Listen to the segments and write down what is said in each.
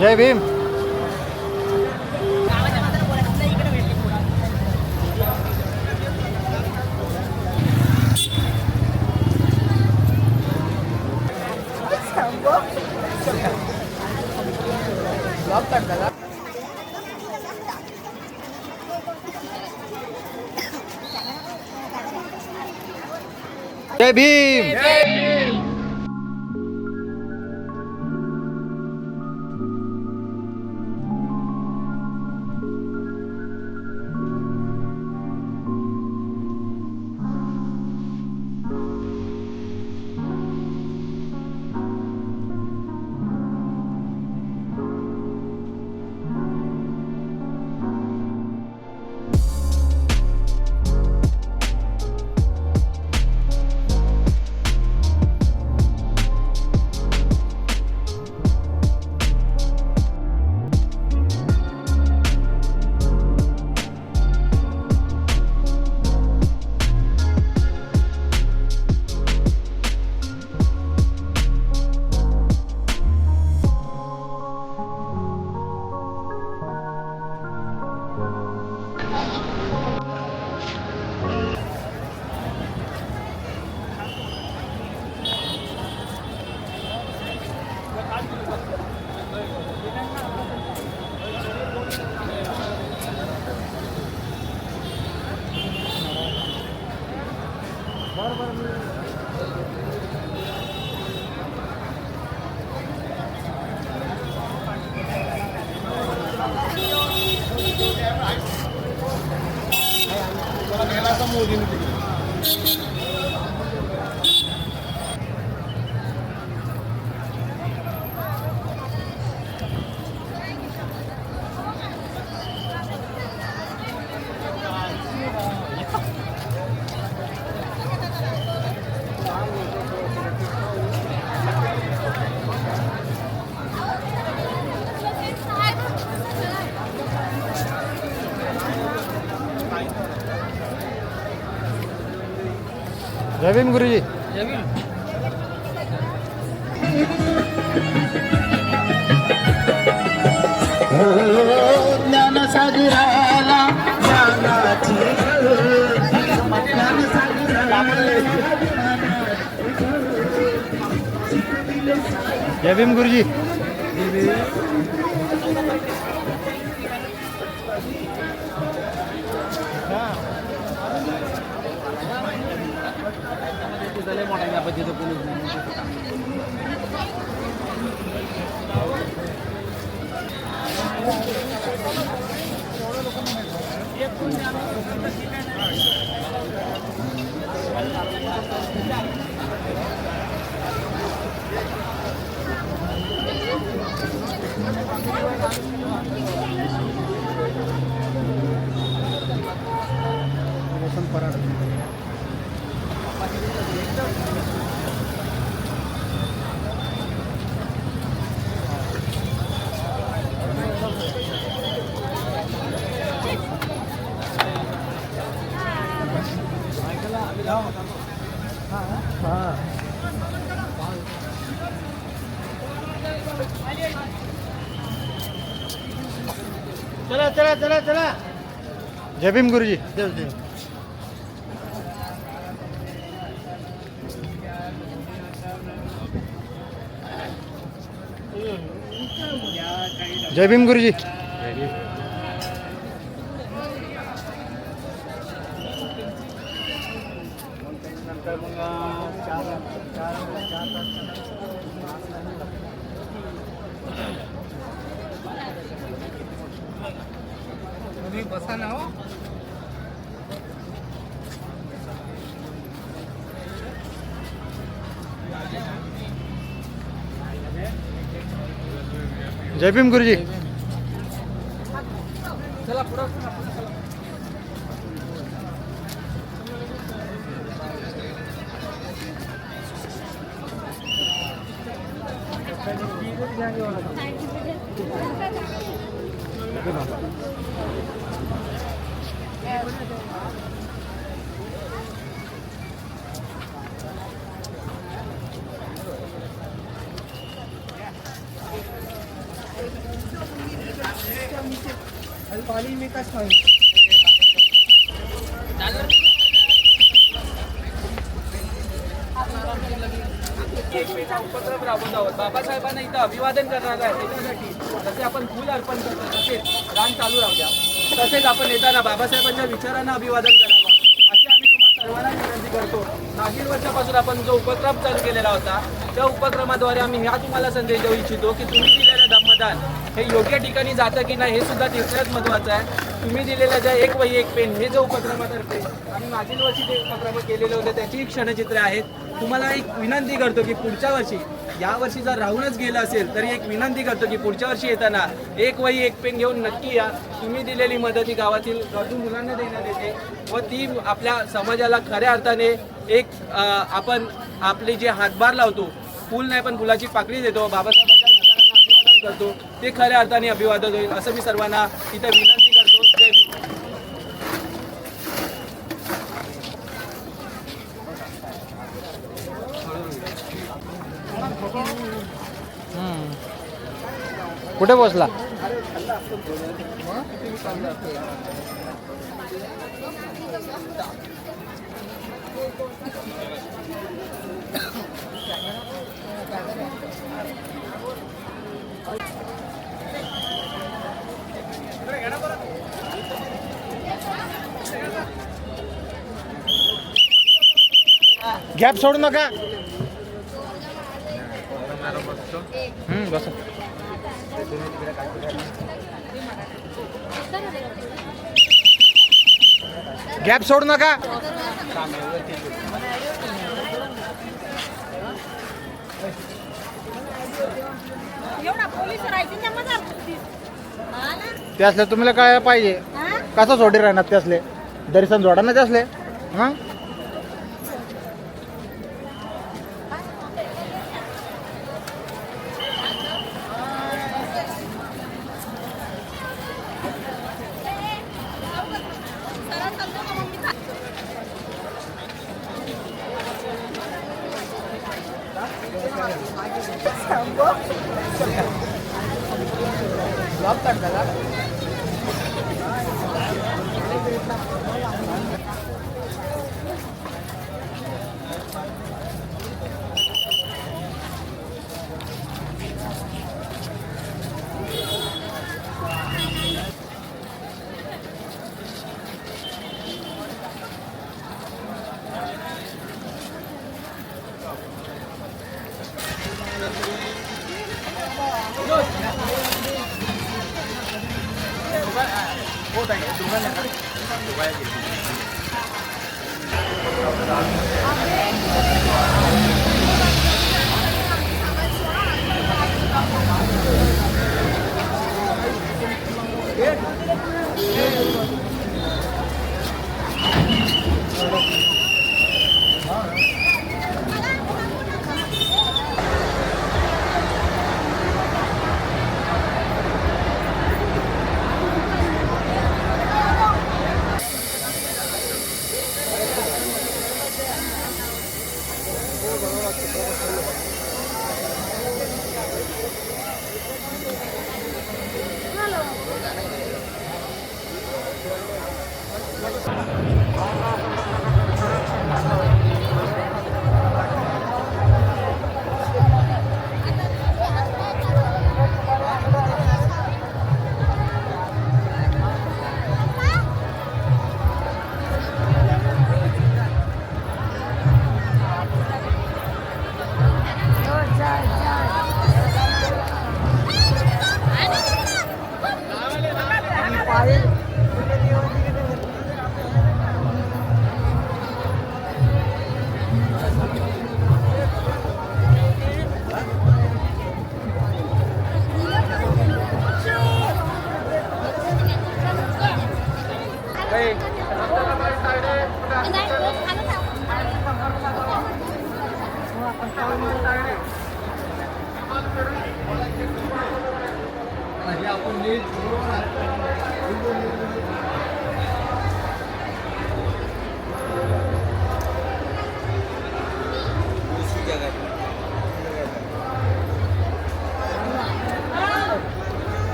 जय भीम. जय भीम. जय भीम गुरुजी. जय भीम. ज्ञानसागराला ज्ञानाची ज्ञानसागराला जय भीम गुरुजी. मोठा पद्धतीचं पोलीस चला चला चला चला. जय भीम गुरुजी. जय भीम गुरुजी. बसा ना हो. जय भीम गुरुजी. चला पुढं. एकमेका उपक्रम राबवत आहोत. बाबासाहेबांना इथं अभिवादन करणार आहे त्याच्यासाठी जसे आपण फुल अर्पण करतो तसेच रान चालू राहू द्या. तसेच आपण येताना बाबासाहेबांच्या विचारांना अभिवादन करावं अशी आम्ही तुम्हाला सर्वांना विनंती करतो. मागील वर्षापासून आपण जो उपक्रम चालू केलेला होता त्या उपक्रमाद्वारे आम्ही हा तुम्हाला संदेश देऊ इच्छितो की तुम्ही दिलेलं दमदान हे योग्य ठिकाणी जातं की नाही हे सुद्धा तितकंच महत्त्वाचं आहे. तुम्ही दिलेल्या ज्या एक वही एक पेन हे जो उपक्रमातर्फे आम्ही मागील वर्षी जे उपक्रम केलेले होते त्याची क्षणचित्रे आहेत. तुम्हाला एक विनंती करतो की पुढच्या वर्षी या वर्षी जर राहूनच गेलं असेल तरी एक विनंती करतो की पुढच्या वर्षी येताना एक वही एक पेन घेऊन नक्की या. तुम्ही दिलेली मदत ही गावातील गरजू मुलांना देण्यात येते व ती आपल्या समाजाला खऱ्या अर्थाने एक आपण आपले जे हातभार लावतो फूल नाही पण फुलाची पाकळी देतो बाबासाहेबांच्या विचारांना अभिवादन करतो ते खऱ्या अर्थाने अभिवादन होईल असं मी सर्वांना इथं विनंती करतो. जय भीम. कुठे पोहोचला? गॅप सोडू नका. बस गॅप सोडू नका. त्यासले तुम्हाला काय पाहिजे कसं सोडी राहणार त्यासले दर्शन जोडा ना त्यासले. हां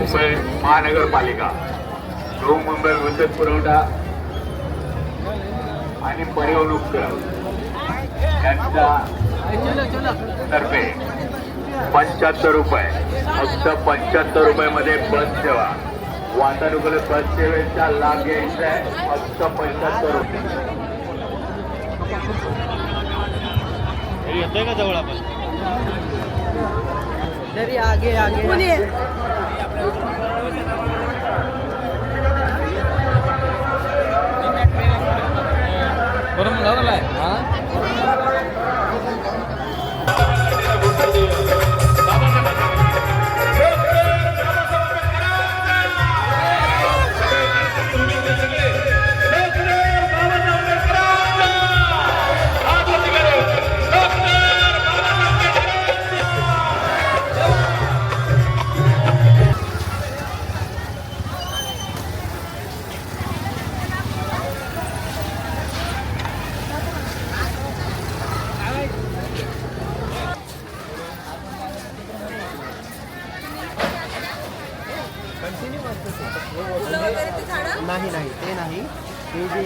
मुंबई महानगरपालिका, मुंबई विद्युत पुरवठा आणि परिवहन उपक्रम यांच्या तर्फे 75 रुपये, फक्त 75 रुपयामध्ये बस सेवा, वातानुकूलित बस सेवेचा लाभ घ्यायचा आहे. फक्त 75 रुपये. येतोय का जवळ आपण? आगे आगे बरोबर लावला आहे. नाही नाही ते नाही हे जे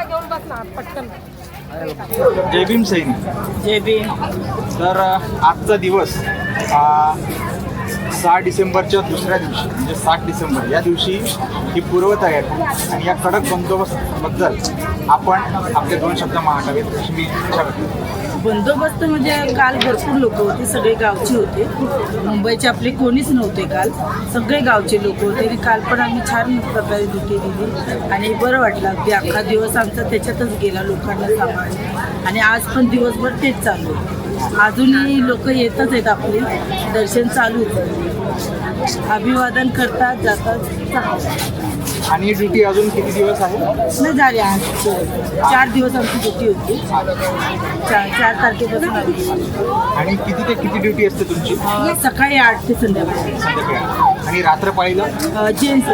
घेऊन बसणार पटकन. जय भीम सैनिक. जय भीम. तर आजचा दिवस 6 डिसेंबरच्या दुसऱ्या दिवशी म्हणजे 7 डिसेंबर या दिवशी ही पूर्वतयारी आणि या कडक बंदोबस्तबद्दल आपण आपले 2 शब्द मांडावेत अशी मी इच्छा करतो. बंदोबस्त म्हणजे काल भरपूर लोक होते, सगळे गावचे होते. मुंबईचे आपले कोणीच नव्हते काल, सगळे गावचे लोक होते. आणि काल पण आम्ही छान प्रकारे ड्युटी दिली आणि बरं वाटलं. अगदी अख्खा दिवस आमचा त्याच्यातच गेला, लोकांना सांभाळून. आणि आज पण दिवसभर तेच चालू. अजूनही लोक येतच आहेत, आपले दर्शन चालूच. अभिवादन करतात, जातात. आणि ड्युटी अजून किती दिवस आहे? नाही झाले, आज 4 दिवस आमची ड्युटी होती. 4 तारखेपासून आली. आणि किती ते किती ड्युटी असते तुमची? सकाळी 8 ते संध्याकाळी. संध्याकाळी. आणि रात्रपाळीला? जेंट्स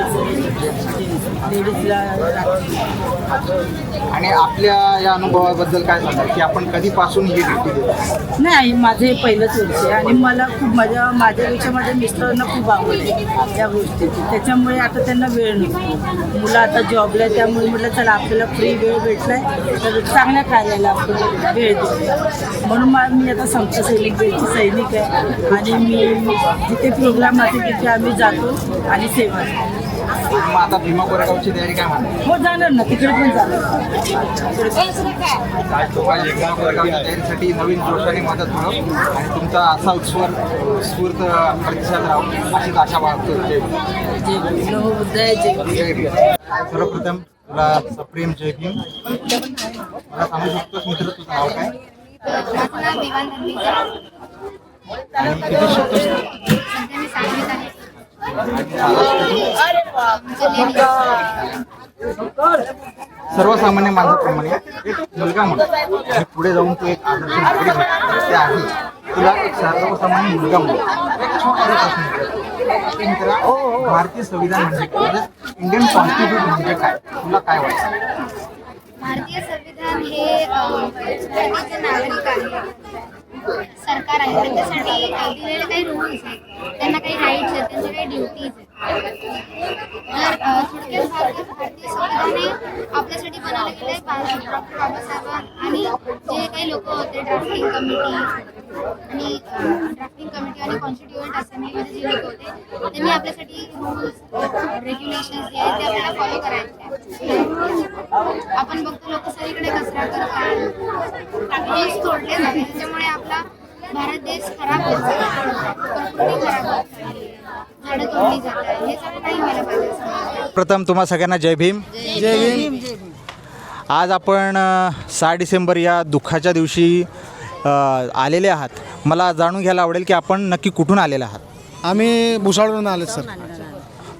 लेडीजला रात्री. आणि आपल्या या अनुभवाबद्दल काय सांगाल की आपण कधीपासून ही ड्युटी देतो? नाही, माझं हे पहिलंच वर्ष आहे आणि मला खूप माझ्यापेक्षा माझ्या मिस्टरांना खूप आवडते त्या गोष्टीची. त्याच्यामुळे आता त्यांना वेळ नसतो. मुलं आता जॉबला आहे, त्यामुळे म्हटलं चला आपल्याला फ्री वेळ भेटलाय तर चांगल्या कार्याला आपण वेळ देतो. म्हणून मी आता समता सैनिक आहे आणि मी जिथे प्रोग्राम असेल तिथे आम्ही जातो आणि सेवा. मग आता भीमा कोरेगावची तयारी काय म्हणते? हो, जाणार ना, तिकडे पण जाणार. भीमा कोरेगावच्या तयारीसाठी नवीन जोशाने मदत होणं आणि तुमचा असा स्फूर्त प्रतिसाद राहू अशीच आशा बाळगतो. जय भीम. जय भीम. सर्वप्रथम तुला सप्रेम जय भीम. मला सांगू शकतोस मित्र तुझं नाव काय आणि किती शिकतोस? सर्वसामान्य माणसाप्रमाणे एक मुलगा म्हणून आणि पुढे जाऊन तू एक आदर्श नागरिक होता. त्याआधी तुला एक सर्वसामान्य मुलगा म्हणून एक छोटासा प्रश्न विचारतो. मित्रा, भारतीय संविधान म्हणजे इंडियन कॉन्स्टिट्यूशन म्हणजे काय? तुला काय वाटतं? भारतीय संविधान हे भारताचे नागरिक आहे, सरकार आहे, त्यांच्यासाठी दिलेले काही रूल्स आहेत, त्यांना काही राईट्स आहेत, त्यांच्या काही ड्युटीज आहेत. तर थोडक्यात भारतीय संविधान हे आपल्यासाठी बनवलं गेलं आहे. डॉक्टर बाबासाहेब आणि जे काही लोक होते ड्राफ्टिंग कमिटी आणि कॉन्स्टिट्युएंट असेंब्लीमध्ये जे लोक होते त्यांनी आपल्यासाठी रूल्स रेग्युलेशन्स जे आहेत ते आपल्याला फॉलो करायचे. आपण बघतो लोक सगळीकडे कचरा करतात, देश तोडले जाते, त्याच्यामुळे आपला भारत देश खराब होत चालला, प्रकृती खराब होत चालली, झाडं तोडली जात आहे. हे सगळं नाही व्हायला पाहिजे. प्रथम तुम्हा सगळ्यांना जय भीम. जय भीम. आज आपण 6 डिसेंबर या दुःखाच्या दिवशी आलेले आहात. मला जाणून घ्यायला आवडेल की आपण नक्की कुठून आलेले आहात? आम्ही भुसावळवरून आले सर.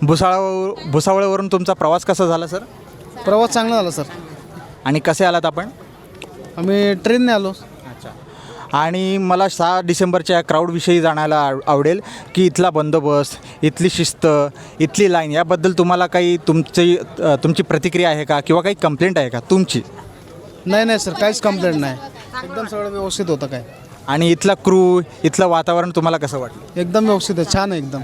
भुसावळवरून तुमचा प्रवास कसा झाला सर? प्रवास चांगला झाला सर. आणि कसे आलात आपण? आम्ही ट्रेनने आलो. अच्छा. आणि मला 6 डिसेंबरच्या क्राऊडविषयी जाणायला आवडेल की इथला बंदोबस्त, इथली शिस्त, इथली लाईन याबद्दल तुम्हाला काही तुमची प्रतिक्रिया आहे का किंवा काही कंप्लेंट आहे का तुमची? नाही सर, काहीच कंप्लेंट नाही, एकदम सगळं व्यवस्थित होतं काय. आणि इथला क्रू, इथलं वातावरण तुम्हाला कसं वाटलं? एकदम व्यवस्थित आहे, छान आहे एकदम.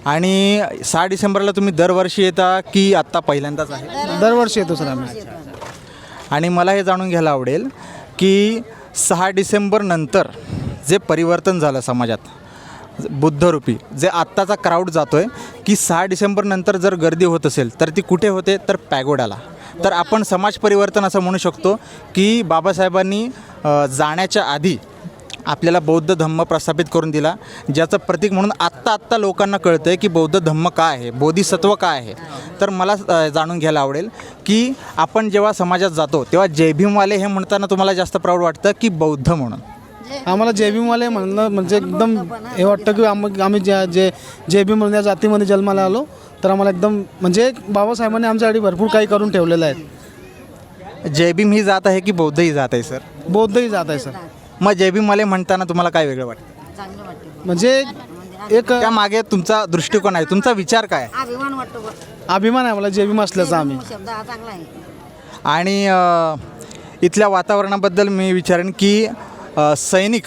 आणि 6 डिसेंबरला तुम्ही दरवर्षी येता की आत्ता पहिल्यांदाच आहे? दरवर्षी येतो सर आम्ही. आणि मला हे जाणून घ्यायला आवडेल की 6 डिसेंबर नंतर जे परिवर्तन झालं समाजात बुद्धरूपी, जे आत्ताचा क्राऊड जातो आहे की 6 डिसेंबर नंतर जर गर्दी होत असेल तर ती कुठे होते, तर पॅगोडाला. तर आपण समाज परिवर्तन असं म्हणू शकतो की बाबासाहेबांनी जाण्याच्या आधी आपल्याला बौद्ध धम्म प्रस्थापित करून दिला, ज्याचं प्रतीक म्हणून आत्ता लोकांना कळतं आहे की बौद्ध धम्म काय आहे, बोधिसत्व काय आहे. तर मला जाणून घ्यायला आवडेल की आपण जेव्हा समाजात जातो तेव्हा जय भीमवाले हे म्हणताना तुम्हाला जास्त प्राऊड वाटतं की बौद्ध म्हणून? आम्हाला जय भीमवाले म्हणलं म्हणजे एकदम हे वाटतं की आम्ही जय भीम म्हणून या जातीमध्ये जन्माला आलो, तर आम्हाला एकदम म्हणजे बाबासाहेबांनी आमच्यासाठी भरपूर काही करून ठेवलेलं आहे. जय भीम ही जात आहे की बौद्ध ही जात आहे सर? बौद्धही जात आहे सर. मग जय भीमवाले म्हणताना तुम्हाला काय वेगळं वाटतं? म्हणजे एक त्यामागे तुमचा दृष्टिकोन आहे, तुमचा विचार काय आहे? अभिमान वाटतो बघ. अभिमान आहे मला जय भीम असल्याचा. आम्ही शब्द हा चांगला आहे. आणि इथल्या वातावरणाबद्दल मी विचारेन की सैनिक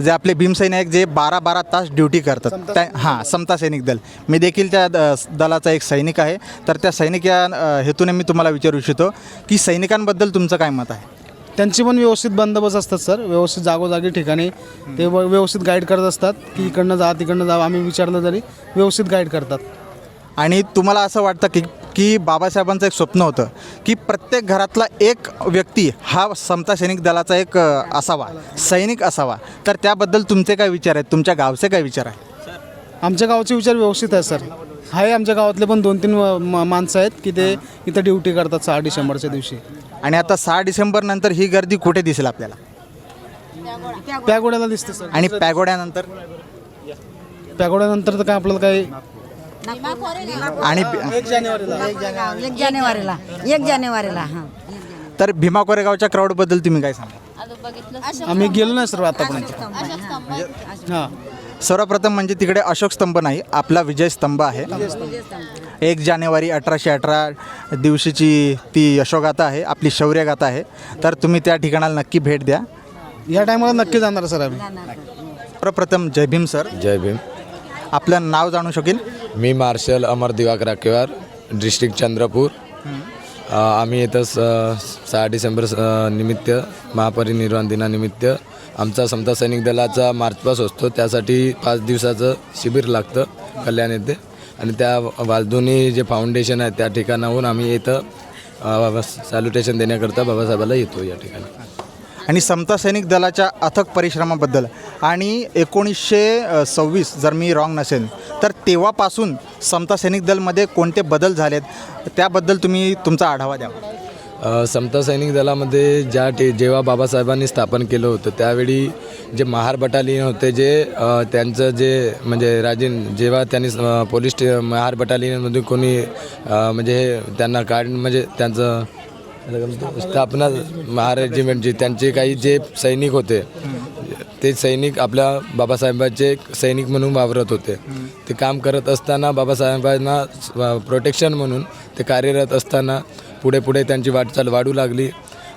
जे आपले भीमसैनिक जे 12 तास ड्युटी करतात त्या समता सैनिक दल, मी देखील त्या दलाचा एक सैनिक आहे. तर त्या सैनिक या हेतूने मी तुम्हाला विचारू इच्छितो की सैनिकांबद्दल तुमचं काय मत आहे? त्यांची पण व्यवस्थित बंदोबस्त असतात सर, व्यवस्थित जागोजागी ठिकाणी ते व्यवस्थित गाईड करत असतात की इकडनं जा तिकडनं जा, आम्ही विचारलं तरी व्यवस्थित गाईड करतात. आणि तुम्हाला असं वाटतं की बाबासाहेबांचं एक स्वप्न होतं की प्रत्येक घरातला एक व्यक्ती हा समता सैनिक दलाचा एक असावा, सैनिक असावा, तर त्याबद्दल तुमचे काय विचार आहेत, तुमच्या गावचे काय विचार आहे? आमच्या गावचे विचार व्यवस्थित आहे सर. आहे आमच्या गावातले पण 2-3 माणसं आहेत की ते इथं ड्युटी करतात 6 डिसेंबरच्या दिवशी. आणि आता 6 डिसेंबर नंतर ही गर्दी कुठे दिसेल आपल्याला? पॅगोड्याला दिसते सर. आणि पॅगोड्यानंतर पॅगोड्यानंतर तर काय आपल्याला काही आणि 1 जानेवारीला 1 जानेवारीला हां. तर भीमा कोरेगावच्या क्राऊडबद्दल तुम्ही काय सांगा? आम्ही गेलो नाही सर आतापर्यंत. हां, सर्वप्रथम म्हणजे तिकडे अशोक स्तंभ नाही, आपला विजय स्तंभ आहे. 1 जानेवारी 1818 दिवशीची ती यशोगाथा आहे, आपली शौर्यगाथा आहे. तर तुम्ही त्या ठिकाणाला नक्की भेट द्या. या टायमाला नक्की जाणार सर आम्ही. सर्वप्रथम जय भीम सर. जय भीम. आपलं नाव जाणू शकेल? मी मार्शल अमर दिवाकर राकेवार, डिस्ट्रिक्ट चंद्रपूर. आम्ही इथं 6 डिसेंबर निमित्त महापरिनिर्वाण दिनानिमित्त आमचा समता सैनिक दलाचा मार्च पास असतो, त्यासाठी 5 दिवसाचं शिबिर लागतं कल्याण येथे. आणि त्या वालधुनी जे फाउंडेशन आहे त्या ठिकाणाहून आम्ही इथं सॅल्युटेशन देण्याकरता बाबासाहेबाला येतो या ठिकाणी. आणि समता सैनिक दलाच्या अथक परिश्रमाबद्दल आणि 1926 जर मी रॉंग नसेल तर तेव्हापासून समता सैनिक दलमध्ये कोणते बदल झालेत त्याबद्दल तुम्ही तुमचा आढावा द्या. समता सैनिक दलामध्ये जेव्हा बाबासाहेबांनी स्थापन केलं होतं त्यावेळी जे महार बटालियन होते, जे त्यांचं जे म्हणजे जेव्हा त्यांनी पोलीस महार बटालियनमधून कोणी म्हणजे त्यांना म्हणजे त्यांचं स्थापना महार रेजिमेंटची त्यांचे काही जे सैनिक होते ते सैनिक आपल्या बाबासाहेबांचे सैनिक म्हणून वावरत होते. ते काम करत असताना बाबासाहेबांना प्रोटेक्शन म्हणून ते कार्यरत असताना पुढे त्यांची वाटचाल वाढू लागली.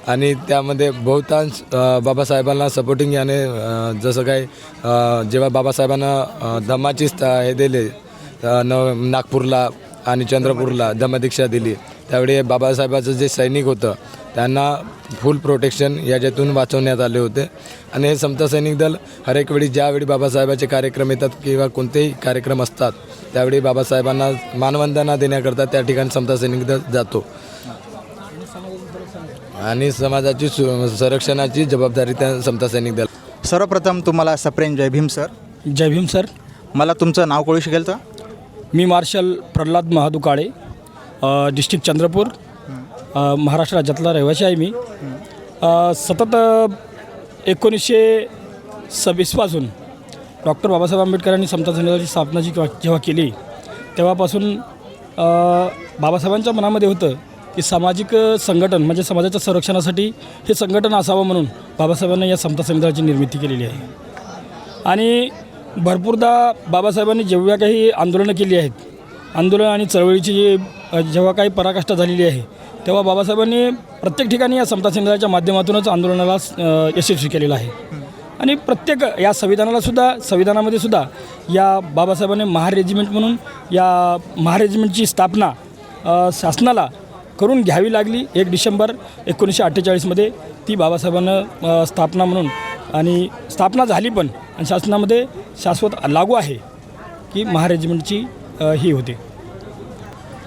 आणि त्यामध्ये बहुतांश बाबासाहेबांना सपोर्टिंग याने जसं काय जेव्हा बाबासाहेबांना धम्माची हे दिले नागपूरला आणि चंद्रपूरला धम्मदीक्षा दिली, त्यावेळी बाबासाहेबाचं जे सैनिक होतं त्यांना फुल प्रोटेक्शन याच्यातून वाचवण्यात आले होते. आणि हे समता सैनिक दल हर एक वेळी ज्यावेळी बाबासाहेबाचे कार्यक्रम येतात किंवा कोणतेही कार्यक्रम असतात त्यावेळी बाबासाहेबांना मानवंदना देण्याकरता त्या ठिकाणी समता सैनिक दल जातो. आणि समाजाची संरक्षणाची जबाबदारी त्या समता सैनिक दल. सर्वप्रथम तुम्हाला सप्रेम जय भीम सर. जय भीम सर. मला तुमचं नाव कळू शकेल तर? मी मार्शल प्रल्हाद महादू काळे, डिस्ट्रिक्ट चंद्रपूर, महाराष्ट्र राज्यातला रहिवासी आहे. मी सतत 1926 पासून डॉक्टर बाबासाहेब आंबेडकरांनी समता सैनिक दलाची स्थापना जेव्हा केली तेव्हापासून बाबासाहेबांच्या मनामध्ये होतं की सामाजिक संघटन म्हणजे समाजाच्या संरक्षणासाठी हे संघटन असावं म्हणून बाबासाहेबांनी या समता संविधानाची निर्मिती केलेली आहे. आणि भरपूरदा बाबासाहेबांनी जेवढ्या काही आंदोलनं केली आहेत, आंदोलन आणि चळवळीची जेव्हा काही पराकाष्ठा झालेली आहे, तेव्हा बाबासाहेबांनी प्रत्येक ठिकाणी या समता संविधानाच्या माध्यमातूनच आंदोलनाला यशस्वी केलेलं आहे. आणि प्रत्येक या संविधानामध्ये सुद्धा या बाबासाहेबांनी महार रेजिमेंट म्हणून या महार रेजिमेंटची स्थापना शासनाला करून घ्यावी लागली. 1 डिसेंबर 1948मध्ये ती बाबासाहेबांना स्थापना म्हणून आणि स्थापना झाली पण, आणि शासनामध्ये शाश्वत लागू आहे की महार रेजिमेंटची ही होते.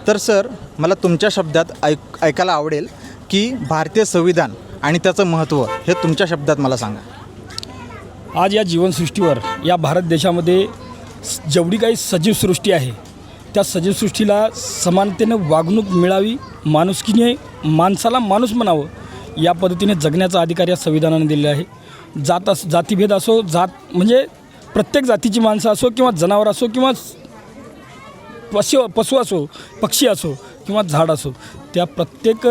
तर सर, मला तुमच्या शब्दात ऐकायला आवडेल की भारतीय संविधान आणि त्याचं महत्त्व हे तुमच्या शब्दात मला सांगा. आज या जीवनसृष्टीवर या भारत देशामध्ये जेवढी काही सजीव सृष्टी आहे, त्या सजीव सृष्टीला समानतेनं वागणूक मिळावी, माणुसकीने माणसाला माणूस म्हणावं, या पद्धतीने जगण्याचा अधिकार या संविधानाने दिलेला आहे. जातीभेद असो, म्हणजे प्रत्येक जातीची माणसं असो किंवा जनावर असो किंवा पशु असो, पक्षी असो किंवा झाड असो, त्या प्रत्येक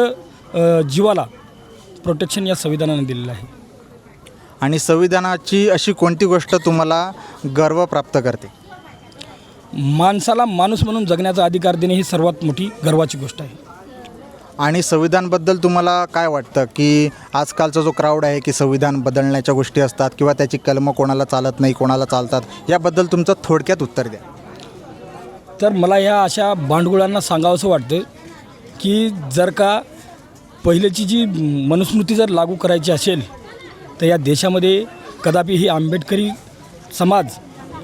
जीवाला प्रोटेक्शन या संविधानाने दिलेलं आहे. आणि संविधानाची अशी कोणती गोष्ट तुम्हाला गर्व प्राप्त करते? माणसाला माणूस म्हणून जगण्याचा अधिकार देणे ही सर्वात मोठी गर्वाची गोष्ट आहे. आणि संविधानबद्दल तुम्हाला काय वाटतं की आजकालचा जो क्राऊड आहे की संविधान बदलण्याच्या गोष्टी असतात किंवा त्याची कलमं कोणाला चालत नाही, कोणाला चालतात, याबद्दल तुमचं थोडक्यात उत्तर द्या. तर मला ह्या अशा भांडगुळांना सांगावंसं वाटतं की जर का पहिल्याची जी मनुस्मृती जर लागू करायची असेल तर या देशामध्ये कदापि ही आंबेडकरी समाज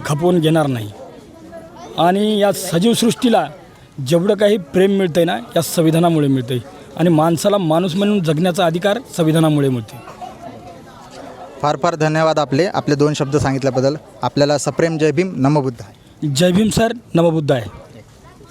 खपवून घेणार नाही. आणि या सजीवसृष्टीला जेवढं काही प्रेम मिळतं आहे ना, या संविधानामुळे मिळतं आहे. आणि माणसाला माणूस म्हणून जगण्याचा अधिकार संविधानामुळे मिळते. फार फार धन्यवाद आपले 2 शब्द सांगितल्याबद्दल. आपल्याला सप्रेम जय भीम, नमो बुद्धाय. जय भीम सर, नमो बुद्धाय.